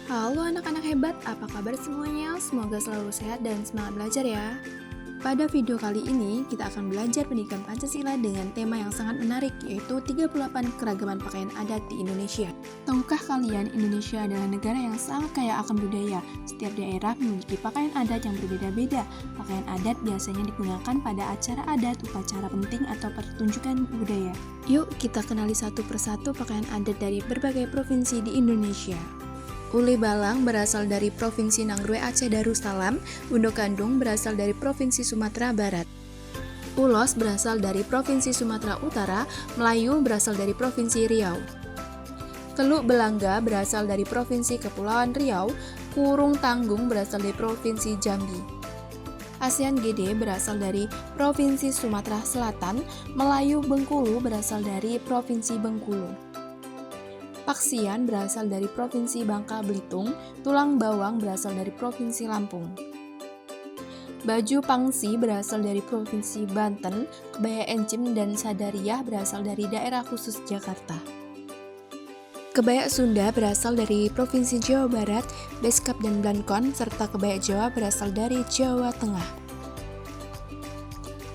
Halo anak-anak hebat, apa kabar semuanya? Semoga selalu sehat dan semangat belajar ya. Pada video kali ini, kita akan belajar pendidikan Pancasila dengan tema yang sangat menarik, yaitu 38 keragaman pakaian adat di Indonesia. Tahukah kalian, Indonesia adalah negara yang sangat kaya akan budaya. Setiap daerah memiliki pakaian adat yang berbeda-beda. Pakaian adat biasanya digunakan pada acara adat, upacara penting, atau pertunjukan budaya. Yuk, kita kenali satu persatu pakaian adat dari berbagai provinsi di Indonesia. Uli Balang berasal dari Provinsi Nangrue Aceh Darussalam, Bundo Gandung berasal dari Provinsi Sumatera Barat. Ulos berasal dari Provinsi Sumatera Utara, Melayu berasal dari Provinsi Riau. Teluk Belangga berasal dari Provinsi Kepulauan Riau, Kurung Tanggung berasal dari Provinsi Jambi. ASEAN GD berasal dari Provinsi Sumatera Selatan, Melayu Bengkulu berasal dari Provinsi Bengkulu. Paksian berasal dari Provinsi Bangka Belitung, Tulang Bawang berasal dari Provinsi Lampung. Baju Pangsi berasal dari Provinsi Banten, Kebaya Encim dan Sadariah berasal dari daerah khusus Jakarta. Kebaya Sunda berasal dari Provinsi Jawa Barat, Beskap dan Blankon, serta Kebaya Jawa berasal dari Jawa Tengah.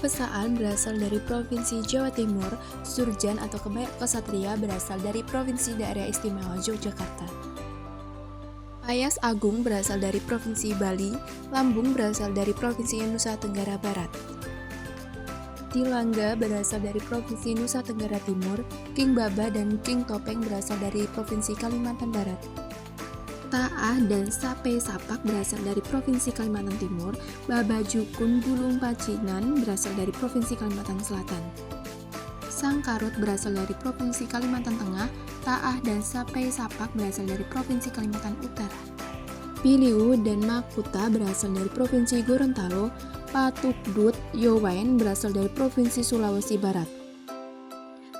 Pesaan berasal dari Provinsi Jawa Timur, Surjan atau Kebaya Kesatria berasal dari Provinsi Daerah Istimewa Yogyakarta. Payas Agung berasal dari Provinsi Bali, Lambung berasal dari Provinsi Nusa Tenggara Barat. Tilangga berasal dari Provinsi Nusa Tenggara Timur, King Baba dan King Topeng berasal dari Provinsi Kalimantan Barat. Taah dan Sape Sapak berasal dari Provinsi Kalimantan Timur, Babajukun Bulung Pacinan berasal dari Provinsi Kalimantan Selatan. Sangkarut berasal dari Provinsi Kalimantan Tengah, Taah dan Sape Sapak berasal dari Provinsi Kalimantan Utara. Piliu dan Makuta berasal dari Provinsi Gorontalo, Patukdut Yowain berasal dari Provinsi Sulawesi Barat.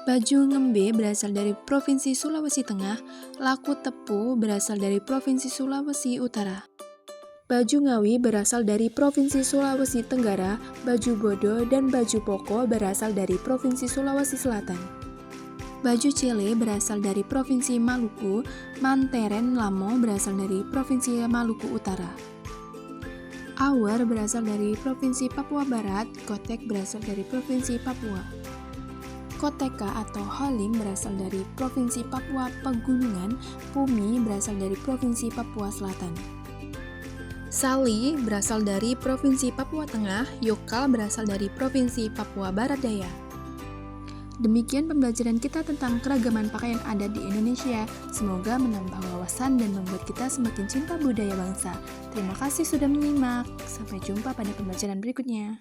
Baju Ngembe berasal dari Provinsi Sulawesi Tengah, Laku Tepu berasal dari Provinsi Sulawesi Utara. Baju Ngawi berasal dari Provinsi Sulawesi Tenggara, Baju Bodo dan Baju Poko berasal dari Provinsi Sulawesi Selatan. Baju Cele berasal dari Provinsi Maluku, Manteren Lamo berasal dari Provinsi Maluku Utara. Awar berasal dari Provinsi Papua Barat, Kotek berasal dari Provinsi Papua. Koteka atau Halim berasal dari Provinsi Papua Pegunungan, Pumi berasal dari Provinsi Papua Selatan. Sali berasal dari Provinsi Papua Tengah, Yokal berasal dari Provinsi Papua Barat Daya. Demikian pembelajaran kita tentang keragaman pakaian adat di Indonesia. Semoga menambah wawasan dan membuat kita semakin cinta budaya bangsa. Terima kasih sudah menyimak. Sampai jumpa pada pembelajaran berikutnya.